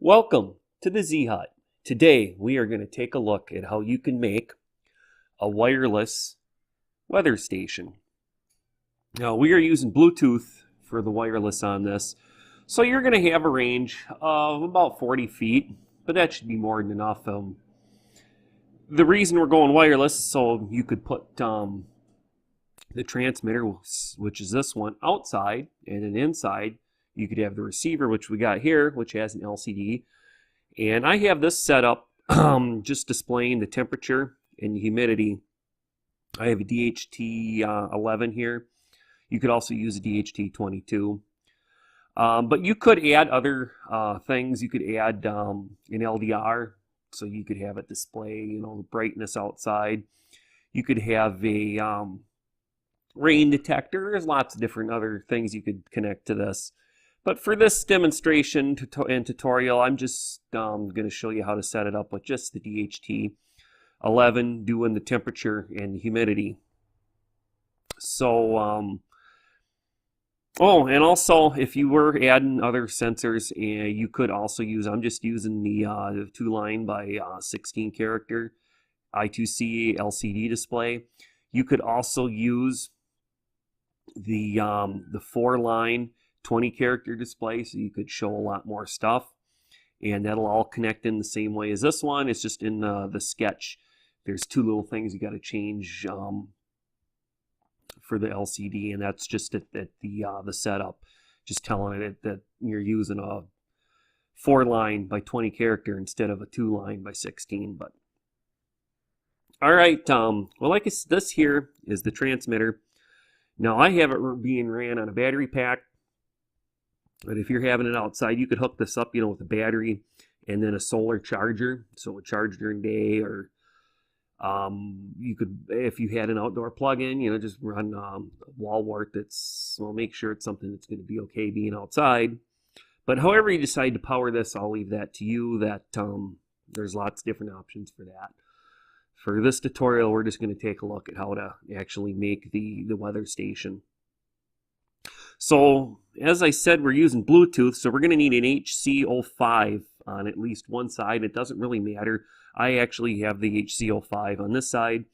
Welcome to the Z Hut. Today we are going to take a look at how you can make a wireless weather station. Now we are using Bluetooth for the wireless on this, so you're going to have a range of about 40 feet, but that should be more than enough. The reason we're going wireless is so you could put the transmitter, which is this one, outside, and then inside you could have the receiver, which we got here, which has an LCD. And I have this set up just displaying the temperature and the humidity. I have a DHT 11 here. You could also use a DHT 22. But you could add other things. You could add an LDR, so you could have it display, the brightness outside. You could have a rain detector. There's lots of different other things you could connect to this. But for this demonstration and tutorial, I'm just going to show you how to set it up with just the DHT 11, doing the temperature and the humidity. So, oh, and also if you were adding other sensors, you could also use, I'm just using the 2-line by 16 character I2C LCD display. You could also use the 4-line 20 character display, so you could show a lot more stuff, and that'll all connect in the same way as this one. It's just in the sketch there's two little things you got to change for the LCD, and that's just at the setup, just telling it that you're using a 4-line by 20 character instead of a 2-line by 16. But all right, well, like I said, this here is the transmitter. Now I have it being ran on a battery pack. But if you're having it outside, you could hook this up, with a battery and then a solar charger, so it would charge during day. Or you could, if you had an outdoor plug-in, just run wall wart. Well, make sure it's something that's going to be okay being outside. But however you decide to power this, I'll leave that to you. That there's lots of different options for that. For this tutorial, we're just going to take a look at how to actually make the weather station. So, as I said, we're using Bluetooth, so we're going to need an HC05 on at least one side. It doesn't really matter. I actually have the HC05 on this side,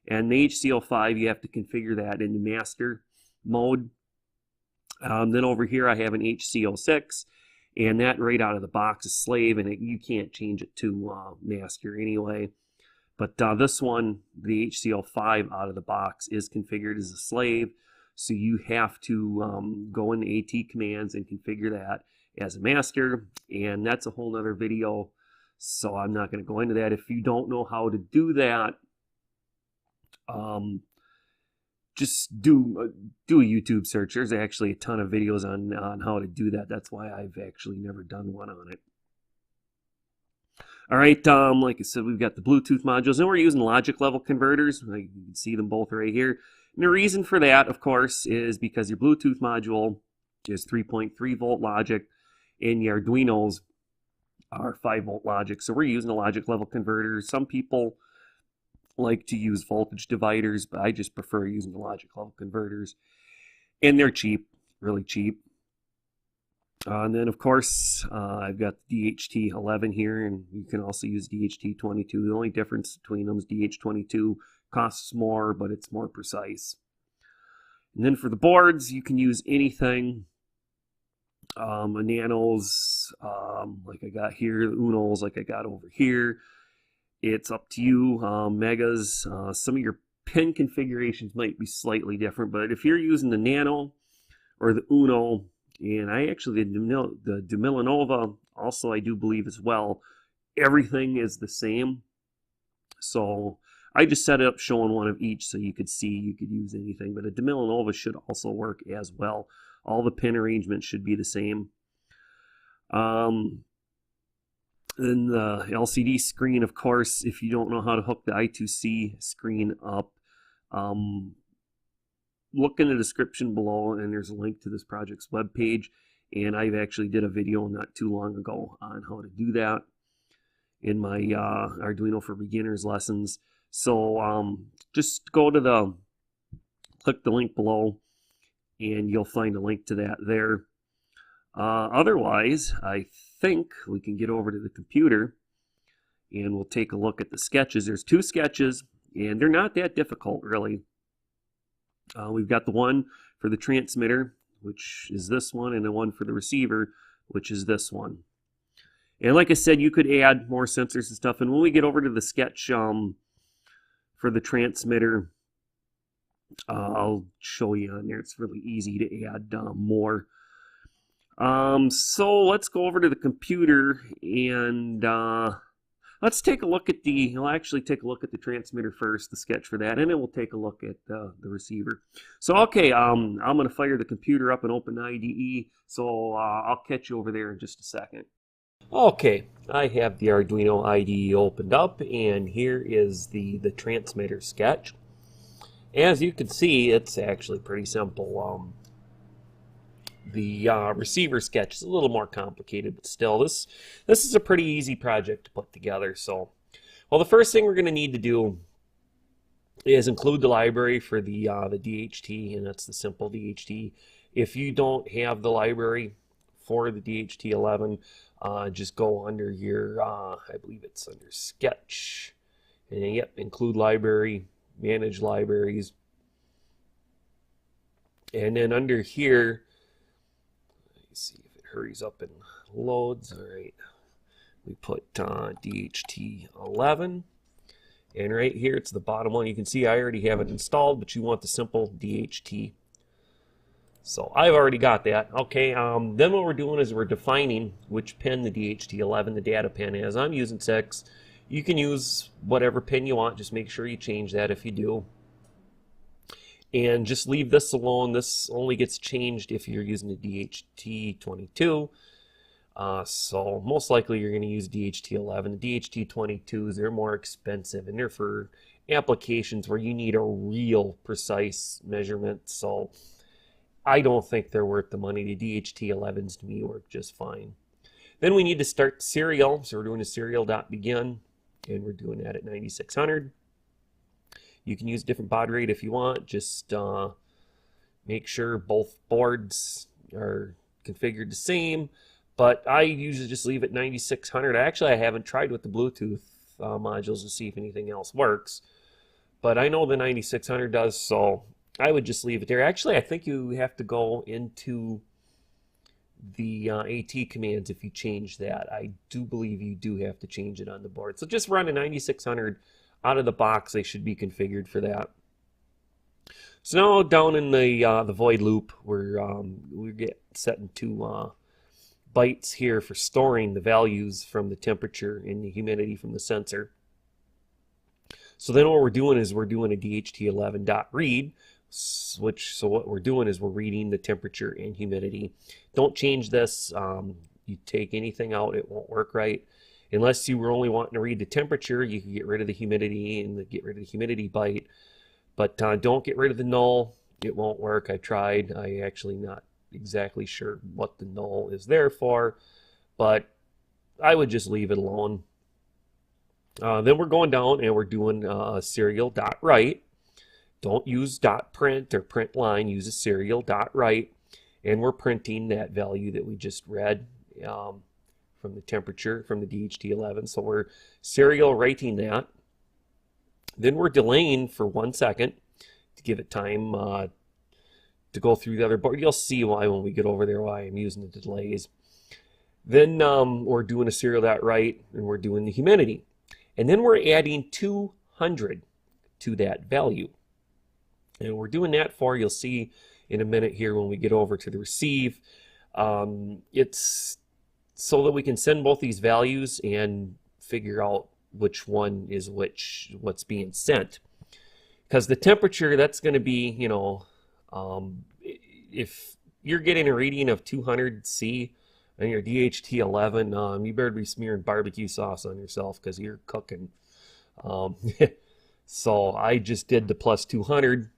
and the HC05, you have to configure that into master mode. Then over here I have an HC06, and that right out of the box is slave, and you can't change it to master anyway. But this one, the HC05 out of the box, is configured as a slave. So you have to go into AT commands and configure that as a master, and that's a whole nother video, so I'm not going to go into that. If you don't know how to do that, just do a YouTube search. There's actually a ton of videos on how to do that. That's why I've actually never done one on it. All right, like I said, we've got the Bluetooth modules, and we're using logic level converters. You can see them both right here. And the reason for that, of course, is because your Bluetooth module is 3.3 volt logic, and your Arduinos are 5 volt logic. So we're using a logic level converter. Some people like to use voltage dividers, but I just prefer using the logic level converters. And they're cheap, really cheap. And then, of course, I've got the DHT 11 here, and you can also use DHT 22. The only difference between them is DH22 costs more, but it's more precise. And then for the boards, you can use anything. Nanos, like I got here, the Unos, like I got over here. It's up to you. Megas, some of your pin configurations might be slightly different, but if you're using the Nano or the Uno, and I actually did the Dumilanova, also I do believe as well, everything is the same. So I just set it up showing one of each so you could see you could use anything. But a Dumilanova should also work as well. All the pin arrangements should be the same. Then the LCD screen, of course, if you don't know how to hook the I2C screen up, look in the description below, and there's a link to this project's webpage. And I've actually did a video not too long ago on how to do that in my Arduino for Beginners lessons. So just go to click the link below, and you'll find a link to that there. Otherwise, I think we can get over to the computer and we'll take a look at the sketches. There's 2 sketches, and they're not that difficult, really. We've got the one for the transmitter, which is this one, and the one for the receiver, which is this one. And like I said, you could add more sensors and stuff. And when we get over to the sketch for the transmitter, I'll show you on there. It's really easy to add more. So let's go over to the computer and let's take a look at we'll actually take a look at the transmitter first, the sketch for that, and then we'll take a look at the receiver. So, okay, I'm going to fire the computer up and open IDE, so I'll catch you over there in just a second. Okay, I have the Arduino IDE opened up, and here is the transmitter sketch. As you can see, it's actually pretty simple. The receiver sketch is a little more complicated, but still, this is a pretty easy project to put together. So, well, the first thing we're going to need to do is include the library for the DHT, and that's the simple DHT. If you don't have the library for the DHT11, just go under your, I believe it's under Sketch, and yep, include library, manage libraries, and then under here, see if it hurries up and loads. All right, we put DHT11, and right here it's the bottom one. You can see I already have it installed, but you want the simple DHT. So I've already got that. Okay, then what we're doing is we're defining which pin the DHT11, the data pin, is. I'm using 6. You can use whatever pin you want. Just make sure you change that if you do. And just leave this alone. This only gets changed if you're using the DHT22. So most likely you're going to use DHT11. The DHT22s, they're more expensive, and they're for applications where you need a real precise measurement. So I don't think they're worth the money. The DHT11s to me work just fine. Then we need to start serial. So we're doing a serial.begin, and we're doing that at 9600. You can use different baud rate if you want. Just make sure both boards are configured the same. But I usually just leave it 9600. Actually, I haven't tried with the Bluetooth modules to see if anything else works. But I know the 9600 does, so I would just leave it there. Actually, I think you have to go into the AT commands if you change that. I do believe you do have to change it on the board. So just run a 9600 out of the box. They should be configured for that. So now down in the void loop, we get set into bytes here for storing the values from the temperature and the humidity from the sensor. So then what we're doing is we're doing a DHT11.read, so what we're doing is we're reading the temperature and humidity. Don't change this. You take anything out, it won't work right. Unless you were only wanting to read the temperature, you can get rid of the humidity and get rid of the humidity byte. But don't get rid of the null. It won't work. I tried. I actually not exactly sure what the null is there for, but I would just leave it alone. Then we're going down and we're doing serial.write. Don't use .print or print line. Use a serial.write, and we're printing that value that we just read from the temperature from the DHT11. So we're serial writing that. Then we're delaying for 1 second to give it time to go through the other board. You'll see why when we get over there why I'm using the delays. Then we're doing a serial.write, and we're doing the humidity. And then we're adding 200 to that value. And we're doing that for, you'll see in a minute here when we get over to the receive. It's so that we can send both these values and figure out which one is what's being sent. Because the temperature, that's going to be, you know, if you're getting a reading of 200 C on your DHT11, you better be smearing barbecue sauce on yourself because you're cooking. So I just did the plus 200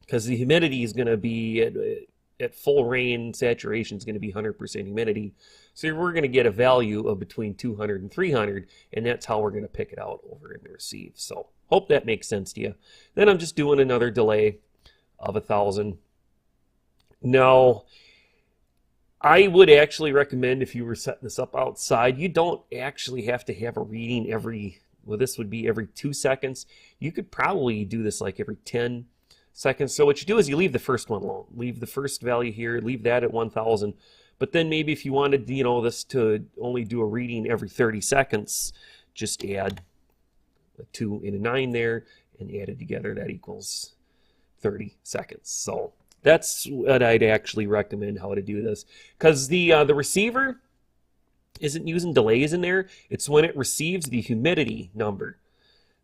because the humidity is going to be at full rain, saturation is going to be 100% humidity. So we're going to get a value of between 200 and 300, and that's how we're going to pick it out over in the receive. So hope that makes sense to you. Then I'm just doing another delay of 1000. Now, I would actually recommend if you were setting this up outside, you don't actually have to have a reading every, well, this would be every 2 seconds. You could probably do this like every 10 seconds. So what you do is you leave the first one alone. Leave the first value here, leave that at 1000. But then maybe if you wanted, you know, this to only do a reading every 30 seconds, just add a 2 and a 9 there and add it together. That equals 30 seconds. So that's what I'd actually recommend how to do this, because the receiver isn't using delays in there. It's when it receives the humidity number.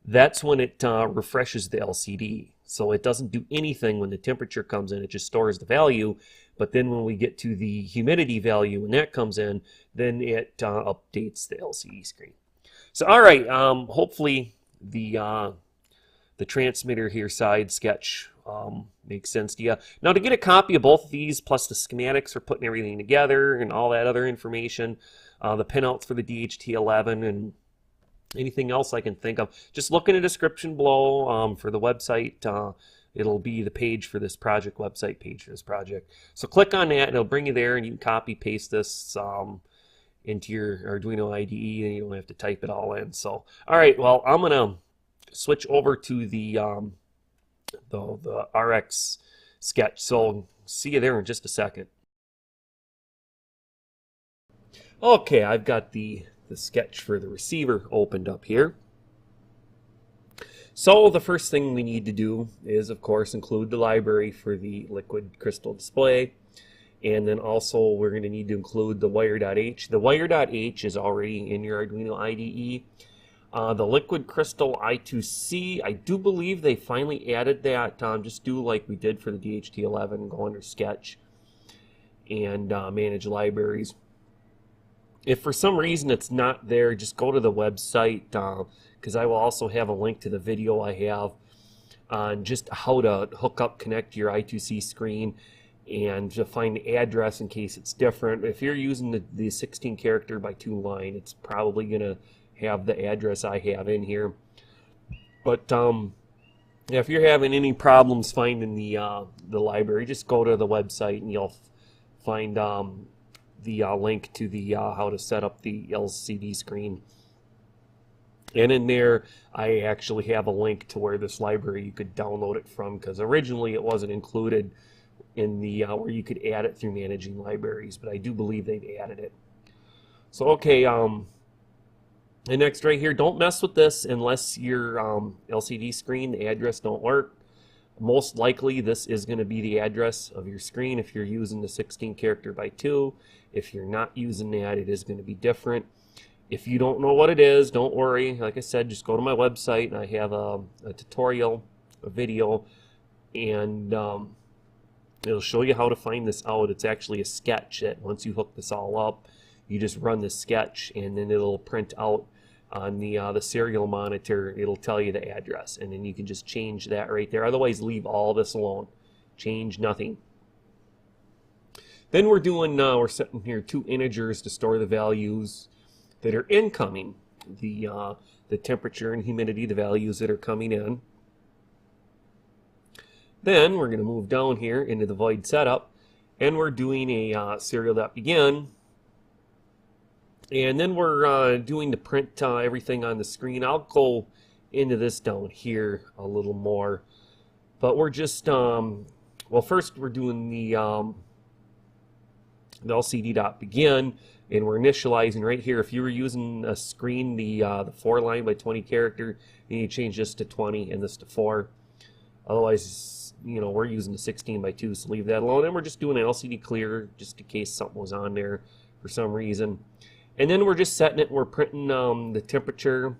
That's when it refreshes the LCD. So it doesn't do anything when the temperature comes in. It just stores the value. But then when we get to the humidity value, when that comes in, then it updates the LCD screen. So all right, hopefully the transmitter here side sketch makes sense to you. Now to get a copy of both of these, plus the schematics for putting everything together and all that other information, the pinouts for the DHT11 and anything else I can think of, just look in the description below for the website. It'll be the page for this project, website page for this project. So click on that and it'll bring you there, and you can copy paste this into your Arduino IDE, and you don't have to type it all in. So all right, well, I'm gonna switch over to the RX sketch. So see you there in just a second. Okay, I've got the sketch for the receiver opened up here. So the first thing we need to do is, of course, include the library for the liquid crystal display. And then also we're going to need to include the wire.h. The wire.h is already in your Arduino IDE. The liquid crystal I2C, I do believe they finally added that. Just do like we did for the DHT11, go under sketch and manage libraries. If for some reason it's not there, just go to the website, because I will also have a link to the video I have on just how to hook up, connect to your I2C screen, and to find the address in case it's different. If you're using the 16 character by 2 line, it's probably going to have the address I have in here. But if you're having any problems finding the library, just go to the website and you'll find the link to the how to set up the LCD screen. And in there, I actually have a link to where this library you could download it from, because originally it wasn't included in the where you could add it through managing libraries, but I do believe they've added it. So okay, and next right here, don't mess with this unless your LCD screen, the address don't work. Most likely this is going to be the address of your screen if you're using the 16 character by 2. If you're not using that, it is going to be different. If you don't know what it is, don't worry. Like I said, just go to my website and I have a tutorial, a video, and it'll show you how to find this out. It's actually a sketch that once you hook this all up, you just run the sketch and then it'll print out on the serial monitor. It'll tell you the address, and then you can just change that right there. Otherwise, leave all this alone. Change nothing. Then we're setting here 2 integers to store the values that are incoming, the temperature and humidity, the values that are coming in. Then we're going to move down here into the void setup, and we're doing a serial.begin. And then we're doing the print everything on the screen. I'll go into this down here a little more, but we're just well, first we're doing the LCD.begin, and we're initializing right here. If you were using a screen, the 4 line by 20 character, you need to change this to 20 and this to 4. Otherwise, you know, we're using the 16 by 2, so leave that alone. And we're just doing an LCD clear just in case something was on there for some reason. And then we're just setting it, we're printing the temperature,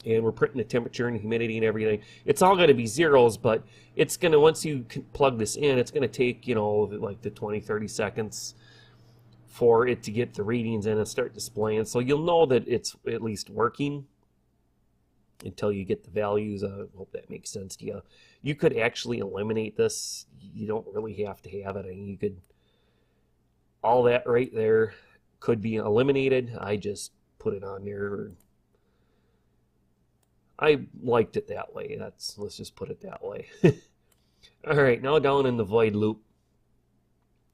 and we're printing the temperature and humidity and everything. It's all going to be zeros, but it's going to, once you plug this in, it's going to take, you know, like the 20-30 seconds for it to get the readings in and start displaying. So you'll know that it's at least working until you get the values. I hope that makes sense to you. You could actually eliminate this. You don't really have to have it. I mean, you could, all that right there could be eliminated. I just put it on there. I liked it that way. Let's just put it that way. All right, now down in the void loop,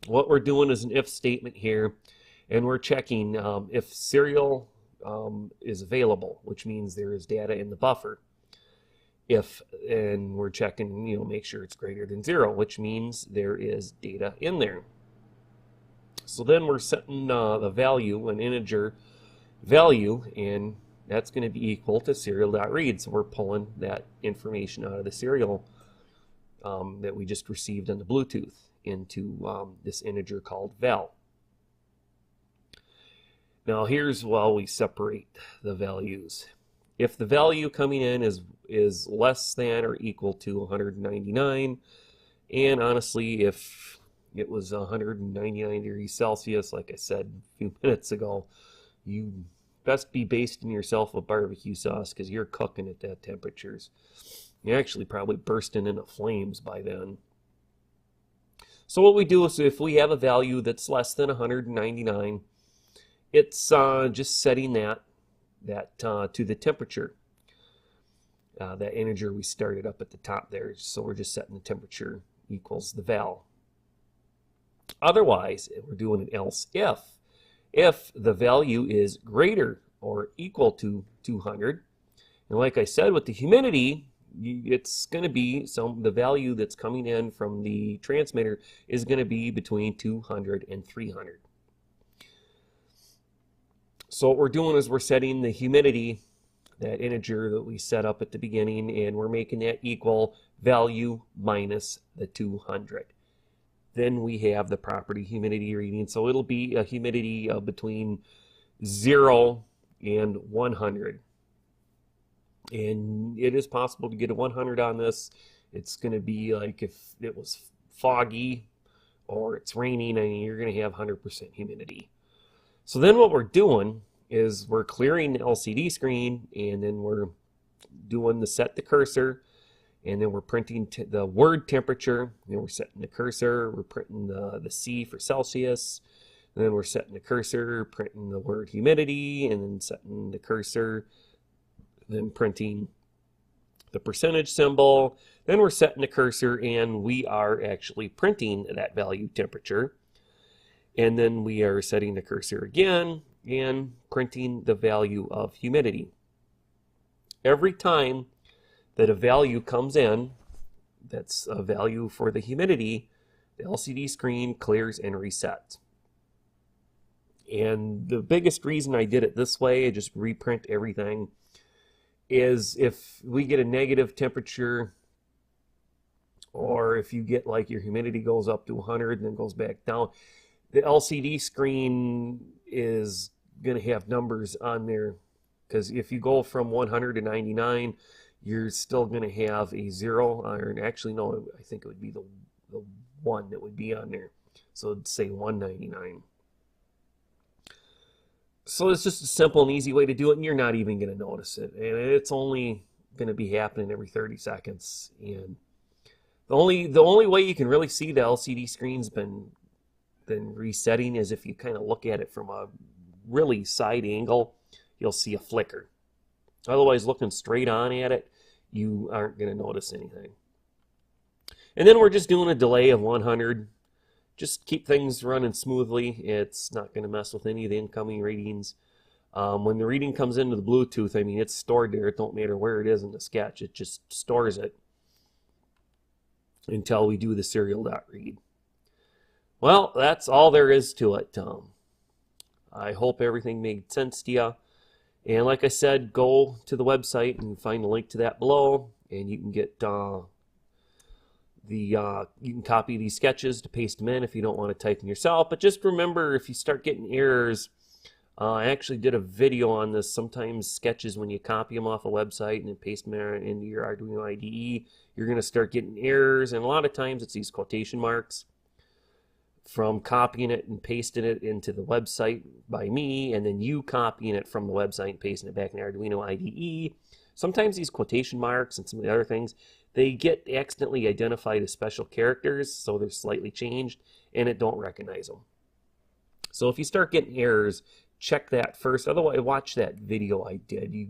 what we're doing is an if statement here, and we're checking if serial is available, which means there is data in the buffer. And we're checking, make sure it's greater than 0, which means there is data in there. So then we're setting the value, an integer value, and that's going to be equal to serial.read. So we're pulling that information out of the serial that we just received on the Bluetooth into this integer called val. Now here's while we separate the values. If the value coming in is less than or equal to 199, and honestly, if it was 199 degrees Celsius, like I said a few minutes ago, you best be basting yourself with barbecue sauce because you're cooking at that temperatures. You're actually probably bursting into flames by then. So what we do is if we have a value that's less than 199, it's just setting that to the temperature. That integer we started up at the top there, so we're just setting the temperature equals the val. Otherwise, we're doing an else if the value is greater or equal to 200. And like I said, with the humidity, it's going to be the value that's coming in from the transmitter is going to be between 200 and 300. So what we're doing is we're setting the humidity, that integer that we set up at the beginning, and we're making that equal value minus the 200. Then we have the property humidity reading. So it'll be a humidity between 0 and 100. And it is possible to get a 100 on this. It's going to be like if it was foggy or it's raining, and you're going to have 100% humidity. So then what we're doing is we're clearing the LCD screen, and then we're doing the set the cursor, and then we're printing the word temperature, and then we're setting the cursor, we're printing the C for Celsius, and then we're setting the cursor, printing the word humidity, and then setting the cursor, then printing the percentage symbol, then we're setting the cursor, and we are actually printing that value temperature. And then we are setting the cursor again and printing the value of humidity. Every time that a value comes in, that's a value for the humidity, the LCD screen clears and resets. And the biggest reason I did it this way, I just reprint everything, is if we get a negative temperature, or if you get like your humidity goes up to 100 and then goes back down, the LCD screen is going to have numbers on there, because if you go from 100 to 99, you're still going to have a 0, or actually no, I think it would be the 1 that would be on there. So it'd say 199. So it's just a simple and easy way to do it, and you're not even going to notice it. And it's only going to be happening every 30 seconds. And the only way you can really see the LCD screen's been resetting is if you kind of look at it from a really side angle, you'll see a flicker. Otherwise, looking straight on at it, you aren't going to notice anything. And then we're just doing a delay of 100. Just keep things running smoothly. It's not going to mess with any of the incoming readings. When the reading comes into the Bluetooth, I mean, it's stored there. It don't matter where it is in the sketch. It just stores it until we do the serial.read. Well, that's all there is to it. I hope everything made sense to you. And like I said, go to the website and find the link to that below, and you can get you can copy these sketches to paste them in if you don't want to type them yourself. But just remember, if you start getting errors, I actually did a video on this. Sometimes sketches, when you copy them off a website and then paste them into your Arduino IDE, you're going to start getting errors, and a lot of times it's these quotation marks from copying it and pasting it into the website by me, and then you copying it from the website and pasting it back in the Arduino IDE. Sometimes these quotation marks and some of the other things, they get accidentally identified as special characters, so they're slightly changed, and it don't recognize them. So if you start getting errors, check that first. Otherwise, watch that video I did. You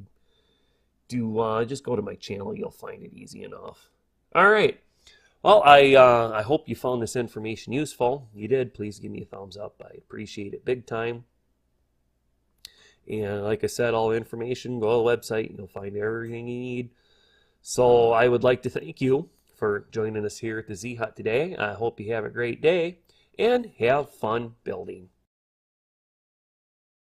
do just go to my channel. You'll find it easy enough. All right. Well, I hope you found this information useful. You did, please give me a thumbs up. I appreciate it big time. And like I said, all the information, go to the website, you'll find everything you need. So I would like to thank you for joining us here at the Z Hut today. I hope you have a great day and have fun building.